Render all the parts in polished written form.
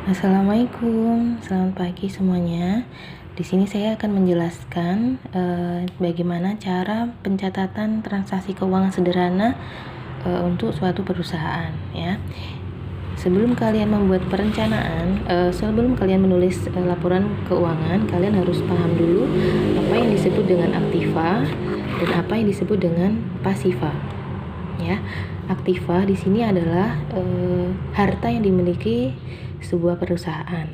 Assalamualaikum, selamat pagi semuanya. Di sini saya akan menjelaskan bagaimana cara pencatatan transaksi keuangan sederhana untuk suatu perusahaan, ya. Sebelum kalian membuat perencanaan, sebelum kalian menulis laporan keuangan, kalian harus paham dulu apa yang disebut dengan aktiva dan apa yang disebut dengan pasiva, ya. Aktiva di sini adalah harta yang dimiliki sebuah perusahaan,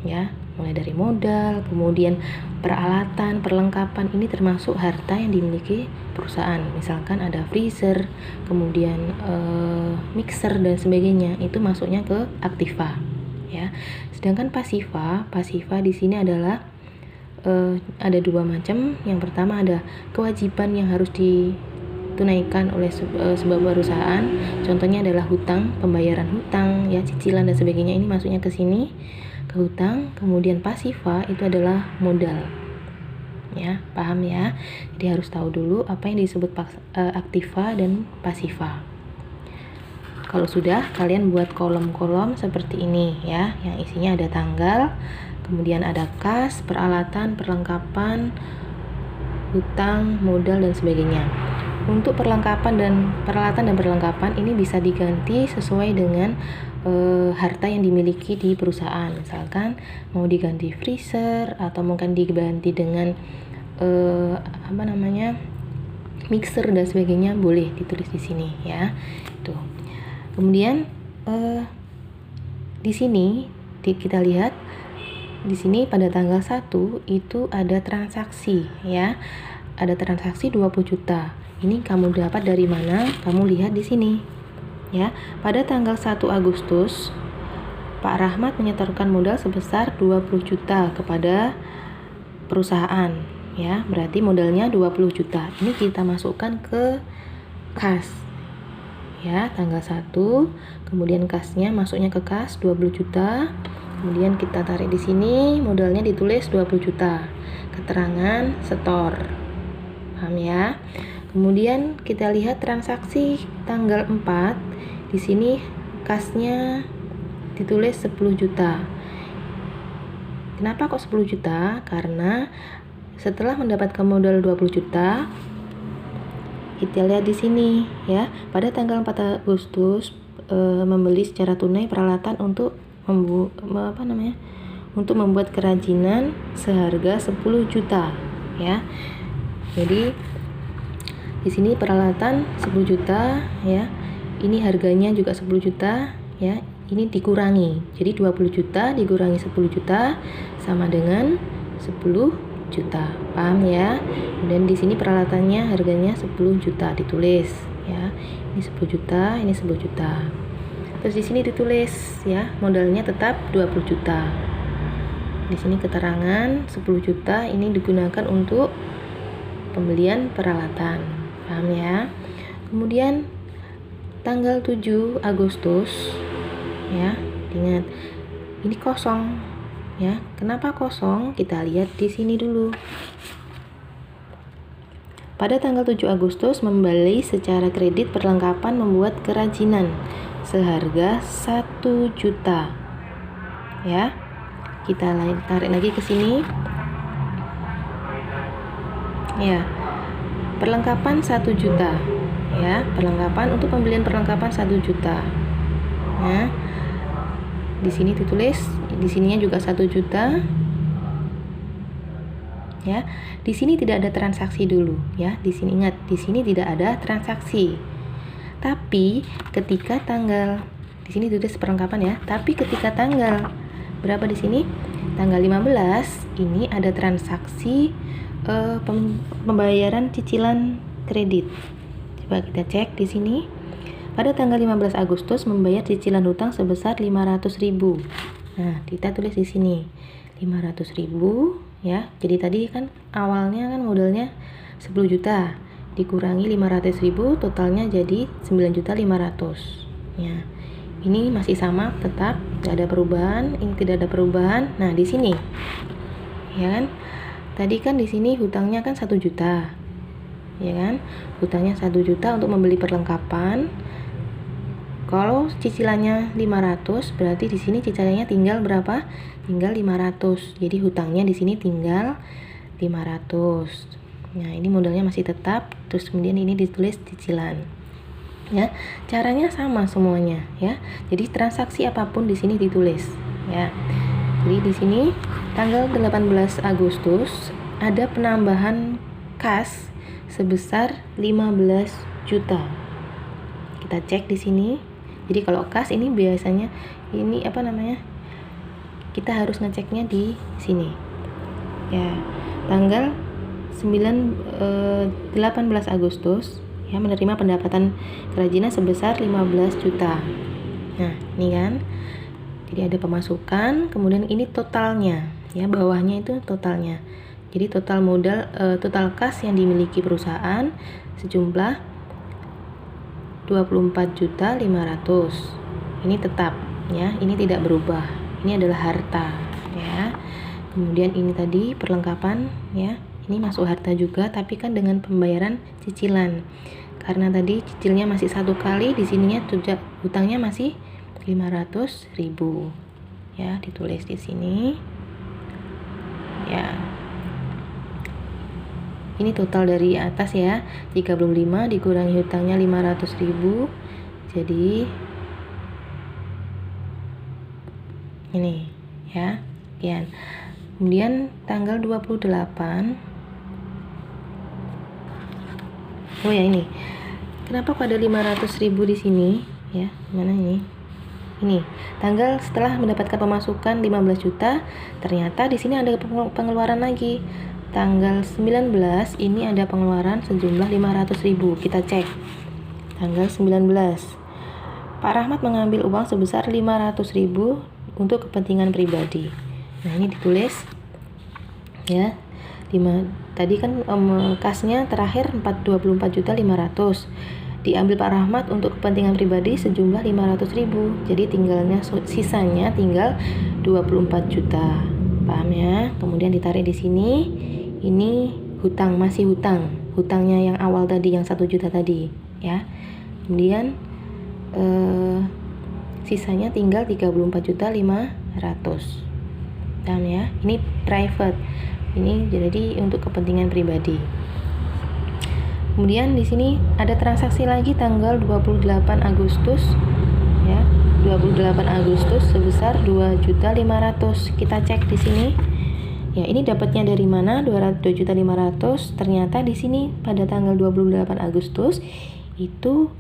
ya, mulai dari modal, kemudian peralatan, perlengkapan, ini termasuk harta yang dimiliki perusahaan. Misalkan ada freezer, kemudian mixer dan sebagainya, itu masuknya ke aktiva, ya. Sedangkan pasiva di sini adalah ada dua macam. Yang pertama ada kewajiban yang harus ditunaikan oleh sebuah perusahaan. Contohnya adalah hutang, pembayaran hutang, ya, cicilan dan sebagainya. Ini masuknya ke sini, ke hutang. Kemudian pasiva itu adalah modal, ya, paham ya. Jadi harus tahu dulu apa yang disebut aktiva dan pasiva. Kalau sudah, kalian buat kolom-kolom seperti ini, ya, yang isinya ada tanggal, kemudian ada kas, peralatan, perlengkapan, hutang, modal dan sebagainya. Untuk perlengkapan dan peralatan dan perlengkapan ini bisa diganti sesuai dengan harta yang dimiliki di perusahaan. Misalkan mau diganti freezer atau mungkin diganti dengan mixer dan sebagainya, boleh ditulis di sini, ya. Tuh. Kemudian di sini kita lihat di sini pada tanggal 1 itu ada transaksi, ya. Ada transaksi 20 juta. Ini kamu dapat dari mana? Kamu lihat di sini, ya. Pada tanggal 1 Agustus, Pak Rahmat menyetorkan modal sebesar 20 juta kepada perusahaan, ya. Berarti modalnya 20 juta. Ini kita masukkan ke kas, ya, tanggal 1. Kemudian kasnya masuknya ke kas 20 juta. Kemudian kita tarik di sini, modalnya ditulis 20 juta. Keterangan setor. Paham ya? Kemudian kita lihat transaksi tanggal 4. Di sini kasnya ditulis 10 juta. Kenapa kok 10 juta? Karena setelah mendapatkan modal 20 juta, kita lihat di sini, ya. Pada tanggal 4 Agustus membeli secara tunai peralatan untuk membuat kerajinan seharga 10 juta, ya. Jadi di sini peralatan 10 juta, ya. Ini harganya juga 10 juta, ya. Ini dikurangi. Jadi 20 juta dikurangi 10 juta sama dengan 10 juta. Paham ya? Dan di sini peralatannya harganya 10 juta ditulis, ya. Ini 10 juta, ini 10 juta. Terus di sini ditulis, ya, modalnya tetap 20 juta. Di sini keterangan 10 juta ini digunakan untuk pembelian peralatan. Paham ya? Kemudian tanggal 7 Agustus, ya, ingat ini kosong, ya. Kenapa kosong? Kita lihat di sini dulu. Pada tanggal 7 Agustus membeli secara kredit perlengkapan membuat kerajinan seharga 1 juta, ya. Kita tarik lagi ke sini, ya. Perlengkapan 1 juta, ya. Perlengkapan untuk pembelian perlengkapan 1 juta, ya. Di sini ditulis, di sininya juga 1 juta, ya. Di sini tidak ada transaksi dulu, ya. Di sini ingat, di sini tidak ada transaksi. Tapi ketika tanggal, di sini tulis perlengkapan, ya. Tapi ketika tanggal berapa di sini? Tanggal 15 ini ada transaksi pembayaran cicilan kredit. Coba kita cek di sini. Pada tanggal 15 Agustus membayar cicilan hutang sebesar 500.000. Nah, kita tulis di sini 500.000, ya. Jadi tadi kan awalnya kan modalnya 10 juta dikurangi 500.000, totalnya jadi 9.500.000, ya. Ini masih sama, tetap tidak ada perubahan. Ini tidak ada perubahan. Nah, di sini, ya kan, tadi kan di sini hutangnya kan 1 juta, ya kan, hutangnya 1 juta untuk membeli perlengkapan. Kalau cicilannya 500, berarti di sini cicilannya tinggal berapa? Tinggal 500. Jadi hutangnya di sini tinggal 500. Nah, ini modalnya masih tetap, terus kemudian ini ditulis cicilan. Ya, caranya sama semuanya ya. Jadi transaksi apapun di sini ditulis ya. Jadi di sini tanggal 18 Agustus ada penambahan kas sebesar 15 juta. Kita cek di sini. Jadi kalau kas ini biasanya ini kita harus ngeceknya di sini. Ya, tanggal 18 Agustus ya menerima pendapatan kerajinan sebesar 15 juta. Nah, ini kan. Jadi ada pemasukan, kemudian ini totalnya. Ya, bawahnya itu totalnya. Jadi total modal total kas yang dimiliki perusahaan sejumlah 24.500.000. Ini tetap ya, ini tidak berubah. Ini adalah harta ya. Kemudian ini tadi perlengkapan ya. Ini masuk harta juga, tapi kan dengan pembayaran cicilan. Karena tadi cicilnya masih 1 kali, di sininya hutangnya masih 500.000. Ya, ditulis di sini. Ya. Ini total dari atas ya, 35 dikurangi hutangnya 500.000. Jadi ini ya, sekian. Kemudian tanggal 28. Oh ya, ini. Kenapa kok ada 500.000 di sini? Ya, mana ini? Ini, tanggal setelah mendapatkan pemasukan 15 juta, ternyata di sini ada pengeluaran lagi. Tanggal 19 ini ada pengeluaran sejumlah 500.000. Kita cek. Tanggal 19. Pak Rahmat mengambil uang sebesar 500.000 untuk kepentingan pribadi. Nah, ini ditulis ya. Tadi kan kasnya terakhir 24.500.000. Diambil Pak Rahmat untuk kepentingan pribadi sejumlah 500.000. Jadi sisanya tinggal 24 juta. Paham ya? Kemudian ditarik di sini. Ini hutang, masih hutangnya yang awal tadi, yang 1 juta tadi ya. Kemudian sisanya tinggal 34.500.000. Paham ya? Ini private. Ini jadi untuk kepentingan pribadi. Kemudian di sini ada transaksi lagi tanggal 28 Agustus ya. 28 Agustus sebesar 2.500.000. Kita cek di sini. Ya, ini dapatnya dari mana? 2.500.000. Ternyata di sini pada tanggal 28 Agustus itu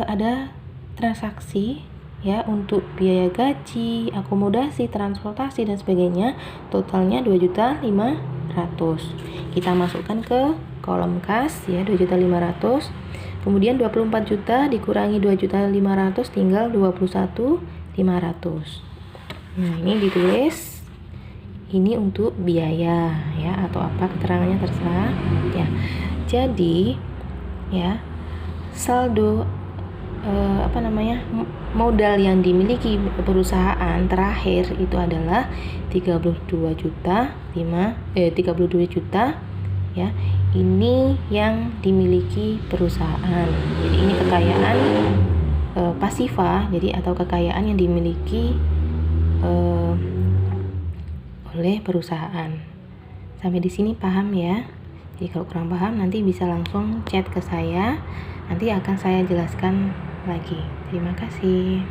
ada transaksi ya untuk biaya gaji, akomodasi, transportasi dan sebagainya. Totalnya 2.500.000. Kita masukkan ke kolom kas ya, 2.500.000. Kemudian 24 juta dikurangi 2.500.000 tinggal 21.500. Nah, ini ditulis ini untuk biaya ya, atau apa keterangannya terserah ya. Jadi ya, saldo modal yang dimiliki perusahaan terakhir itu adalah 32 juta ya. Ini yang dimiliki perusahaan. Jadi ini kekayaan pasifa, jadi atau kekayaan yang dimiliki oleh perusahaan. Sampai di sini paham ya? Jadi kalau kurang paham nanti bisa langsung chat ke saya. Nanti akan saya jelaskan lagi. Terima kasih.